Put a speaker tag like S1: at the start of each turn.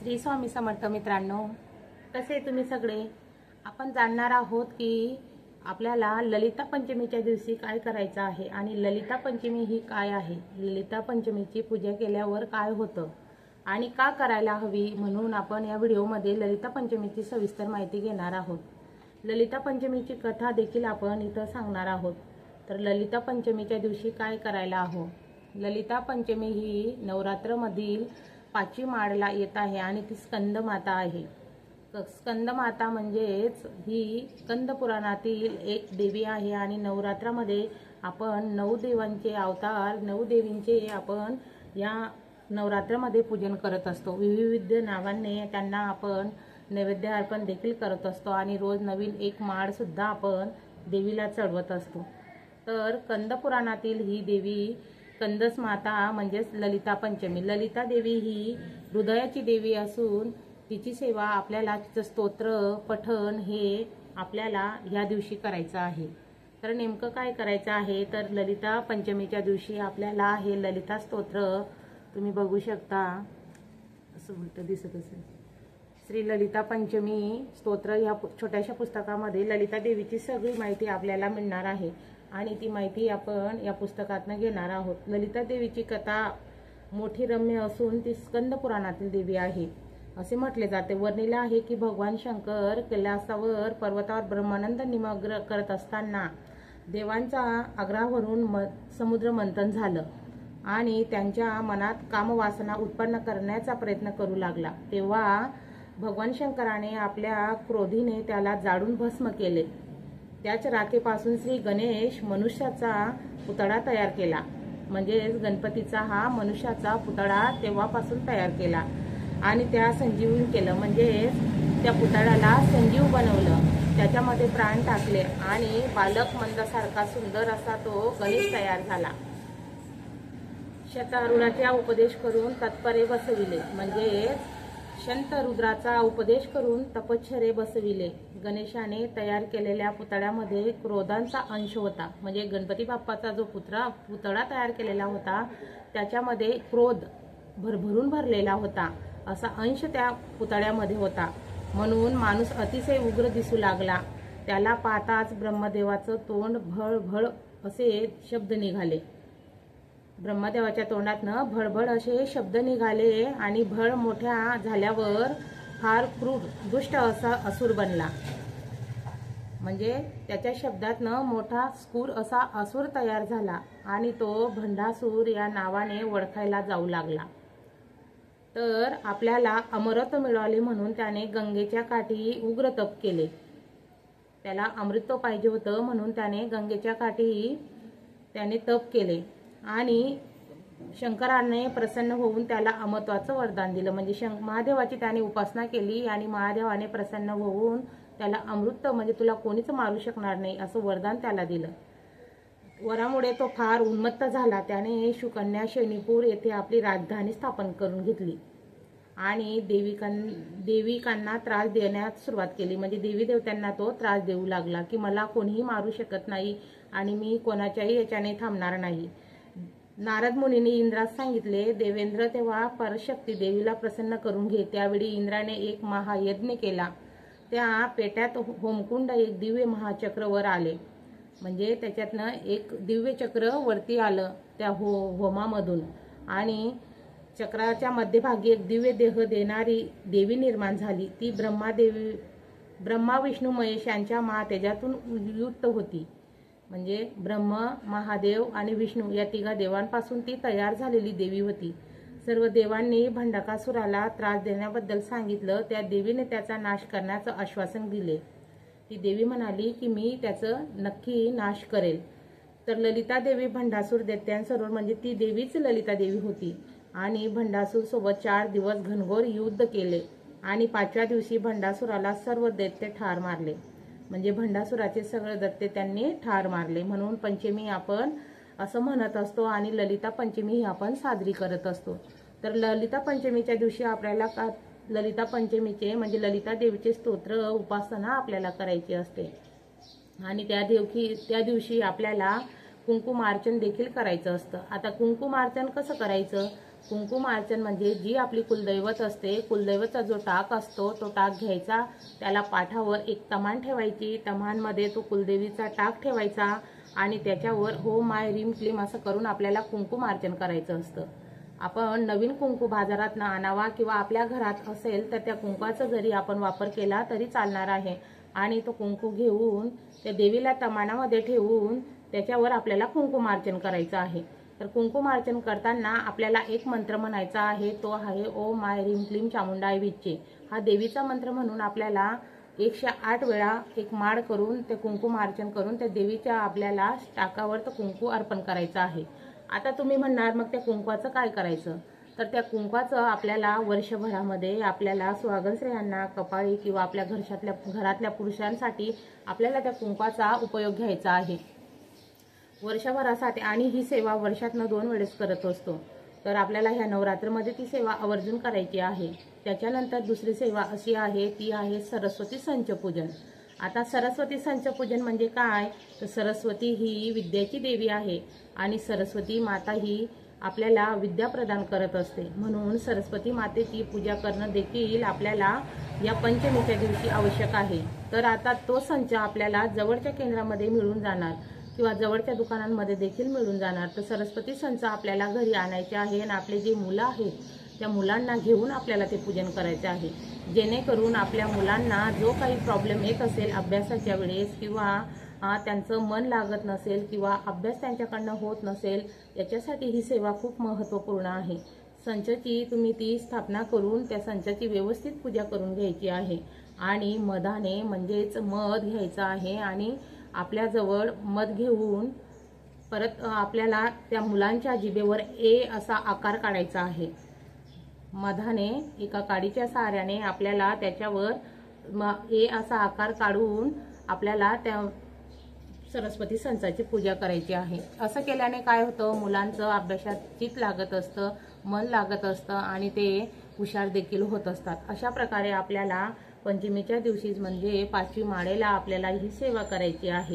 S1: श्री स्वामी समर्थ मित्रांनो, कसे तुम्ही सगळे. आपण जाणणार आहोत की आपल्याला ललिता पंचमीच्या दिवशी काय करायचं आहे आणि ललिता पंचमी ही काय आहे, ललिता पंचमीची पूजा केल्यावर काय होतं आणि का करायला हवी, म्हणून आपण या व्हिडिओमध्ये ललिता पंचमीची सविस्तर माहिती घेणार आहोत. ललिता पंचमीची कथा देखील आपण इथं सांगणार आहोत. तर ललिता पंचमीच्या दिवशी काय करायला हवं. ललिता पंचमी ही नवरात्रमधील 5वी माळला येत आहे आणि ती स्कंद माता आहे. स्कंद माता म्हणजेच ही स्कंद पुराणातील एक देवी आहे आणि नवरात्रामध्ये आपण 9 देवांचे अवतार, 9 देवींचे आपण या नवरात्रामध्ये पूजन करत असतो. विविध नावांनी त्यांना आपण नैवेद्य अर्पण देखील करत असतो आणि रोज नवीन एक माळ सुद्धा आपण देवीला चढवत असतो. तर स्कंद पुराणातील ही देवी स्कंदस माता म्हणजेच ललिता पंचमी. ललिता देवी ही हृदयाची देवी असून तिची सेवा आपल्याला, तिचं स्तोत्र पठण हे आपल्याला ह्या दिवशी करायचं आहे. तर नेमकं काय करायचं आहे, तर ललिता पंचमीच्या दिवशी आपल्याला हे ललिता स्तोत्र तुम्ही बघू शकता, असं उलट दिसत असेल. श्री ललिता पंचमी स्तोत्र या छोट्याशा पुस्तकामध्ये ललिता देवीची सगळी माहिती आपल्याला मिळणार आहे आणि ती माहिती आपण या पुस्तकातून घेणार आहोत. ललिता देवीची कथा मोठी रम्य असून ती स्कंद पुराणातील देवी आहे असे म्हटले जाते. वर्णिले आहे की भगवान शंकर कैलासावर पर्वतावर ब्रह्मानंद निमग्न करत असताना देवांच्या आग्रहावरून समुद्र मंथन झालं आणि त्यांच्या मनात कामवासना उत्पन्न करण्याचा प्रयत्न करू लागला. तेव्हा भगवान शंकराने आपल्या क्रोधीने त्याला जाळून भस्म केले. त्याच राखेपासून श्री गणेश मनुष्याचा पुतळा तयार केला. म्हणजेच गणपतीचा हा मनुष्याचा पुतळा तेव्हापासून तयार केला आणि त्या संजीवनी केलं. म्हणजेच त्या पुतळ्याला संजीव बनवलं, त्याच्यामध्ये प्राण टाकले आणि बालक मंदासारखा सुंदर असा तो गणेश तयार झाला. शतारूढाचा उपदेश करून तत्परे बसविले. म्हणजेच शंतरुद्राचा उपदेश करून तपश्चर्ये बसविले. गणेशाने तयार केलेल्या पुतळ्यामध्ये क्रोधांचा अंश होता. म्हणजे गणपती बाप्पाचा जो पुतळा तयार केलेला होता त्याच्यामध्ये क्रोध भरभरून भरलेला होता, असा अंश त्या पुतळ्यामध्ये होता. म्हणून माणूस अतिशय उग्र दिसू लागला. त्याला पाहताच ब्रह्मदेवाचं तोंड भळभळ असे शब्द निघाले. ब्रह्मदेवाच्या तोंडातनं भळभळ असे शब्द निघाले आणि भळ मोठ्या झाल्यावर फार क्रूर दुष्ट असा असुर बनला. म्हणजे त्याच्या शब्दातनं मोठा स्कूर असा असुर तयार झाला आणि तो भंडासूर या नावाने ओळखायला जाऊ लागला. तर आपल्याला अमरत्व मिळाले म्हणून त्याने गंगेच्या काठी उग्र तप केले. त्याला अमृत पाहिजे होतं म्हणून त्याने गंगेच्या काठी त्याने तप केले आणि शंकराने प्रसन्न होऊन त्याला अमरत्वाचं वरदान दिलं. म्हणजे महादेवाची त्याने उपासना केली आणि महादेवाने प्रसन्न होऊन त्याला अमृत, म्हणजे तुला कोणीच मारू शकणार नाही असं वरदान त्याला दिलं. वरामुळे तो फार उन्मत्त झाला. त्याने शुकन्या शनीपूर येथे आपली राजधानी स्थापन करून घेतली आणि देविकांना त्रास देण्यास सुरुवात केली. म्हणजे देवी देवतांना तो त्रास देऊ लागला की मला कोणीही मारू शकत नाही आणि मी कोणाच्याही याच्याने थांबणार नाही. नारद मुनींनी इंद्रास सांगितले, देवेंद्र तेव्हा परशक्ती देवीला प्रसन्न करून घे. त्यावेळी इंद्राने एक महायज्ञ केला. त्या पेट्यात होमकुंड एक दिव्य महाचक्र वर आले. म्हणजे त्याच्यातनं एक दिव्य चक्र वरती आलं त्या होमामधून आणि चक्राच्या मध्यभागी एक दिव्य देह देणारी देवी निर्माण झाली. ती ब्रह्मा विष्णू महेश यांच्या महातेजातून युक्त होती. म्हणजे ब्रह्म, महादेव आणि विष्णू या 3 देवांपासून ती तयार झालेली देवी होती. सर्व देवांनी भंडाकासुराला त्रास देण्याबद्दल सांगितलं. त्या देवीने त्याचा नाश करण्याचं आश्वासन दिले. ती देवी म्हणाली की मी त्याचं नक्की नाश करेल. तर ललिता देवी भंडासूर दैत्यांसरोवर, म्हणजे ती देवीच ललिता देवी होती आणि भंडासूर सोबत 4 दिवस घनघोर युद्ध केले आणि 5व्या दिवशी भंडासुराला सर्व दैत्य ठार मारले. म्हणजे भंडासुराचे सगळे दैत्य त्यांनी ठार मारले. म्हणून पंचमी आपण असं म्हणत असतो आणि ललिता पंचमी ही आपण साजरी करत असतो. तर ललिता पंचमीच्या दिवशी आपल्याला ललिता पंचमीचे म्हणजे ललिता देवीचे स्तोत्र उपासना आपल्याला करायची असते आणि त्या दिवशी आपल्याला कुंकुमार्चन देखील करायचं असतं. आता कुंकुमार्चन कसं करायचं, कुंकुमार्चन म्हणजे जी आपली कुलदैवत असते, कुलदैवतचा जो टाक असतो तो टाक घ्यायचा, त्याला पाठावर एक तमान ठेवायची, तमानमध्ये तो कुलदेवीचा टाक ठेवायचा आणि त्याच्यावर हो माय रीम क्लीम असं करून आपल्याला कुंकुमार्चन करायचं असतं। आपण नवीन कुंकू बाजारात आणावा किंवा आपल्या घरात असेल तर त्या कुंकवाचा जरी आपण वापर केला तरी चालणार आहे आणि तो कुंकू घेऊन त्या देवीला तमानामध्ये ठेवून त्याच्यावर आपल्याला कुंकुमार्चन करायचं आहे। तर कुंकुमार्चन करताना आपल्याला एक मंत्र म्हणायचा आहे, तो आहे ओम माय रीम क्लीम चामुंडाय विच्चे। हा देवीचा मंत्र म्हणून आपल्याला 108 वेळा एक माळ करून ते कुंकुमार्चन करून त्या देवीच्या आपल्याला टाकावर तो कुंकू अर्पण करायचं आहे। आता तुम्ही म्हणणार मग त्या कुंकवाचं काय करायचं? तर त्या कुंकवाचं आपल्याला वर्षभरामध्ये आपल्याला सुहागन स्त्रियांना कपाळी किंवा आपल्या घरातल्या पुरुषांसाठी आपल्याला त्या कुंकवाचा उपयोग घ्यायचा आहे वर्षभरासाठी। आणि ही सेवा वर्षातनं 2 वेळेस करत असतो। तर आपल्याला ह्या नवरात्रमध्ये ती सेवा आवर्जून करायची आहे। त्याच्यानंतर दुसरी सेवा अशी आहे, ती आहे सरस्वती संचपूजन। आता सरस्वती संचपूजन म्हणजे काय? तर सरस्वती ही विद्येची देवी आहे आणि सरस्वती माता ही आपल्याला विद्या प्रदान करत असते, म्हणून सरस्वती मातेची पूजा करणं देखील आपल्याला या पंचमीच्या दिवशी आवश्यक आहे। तर आता तो संच आपल्याला जवळच्या केंद्रामध्ये मिळून जाणार किंवा जवळच्या दुकानांमध्ये देखील मिळून जाणार। तर सरस्वती संच आपल्याला घरी आणायचे आहे आणि आपले जे मुलं आहेत त्या मुलांना घेऊन आपल्याला ते पूजन करायचे आहे, जेणेकरून आपल्या मुलांना जो काही प्रॉब्लेम येत असेल अभ्यासाच्या वेळेस किंवा त्यांचं मन लागत नसेल किंवा अभ्यास त्यांच्याकडनं होत नसेल, याच्यासाठी ही सेवा खूप महत्त्वपूर्ण आहे। संचाची तुम्ही ती स्थापना करून त्या संचाची व्यवस्थित पूजा करून घ्यायची आहे आणि मधाने म्हणजेच मध घ्यायचं आहे आणि आपल्याजवळ मध घेऊन परत आपल्याला त्या मुलांच्या जिभेवर ए असा आकार काढायचा आहे। मधाने एका काडीच्या सहाऱ्याने आपल्याला त्याच्यावर ए असा आकार काढून आपल्याला त्या सरस्वती संचाची पूजा करायची आहे। असं केल्याने काय होतं, मुलांचं अभ्यासात चित्त लागत असतं, मन लागत असतं आणि ते हुशार देखील होत असतात। अशा प्रकारे आपल्याला पंचमीच्या दिवशीच म्हणजे 5वी माळेला आपल्याला ही सेवा करायची आहे।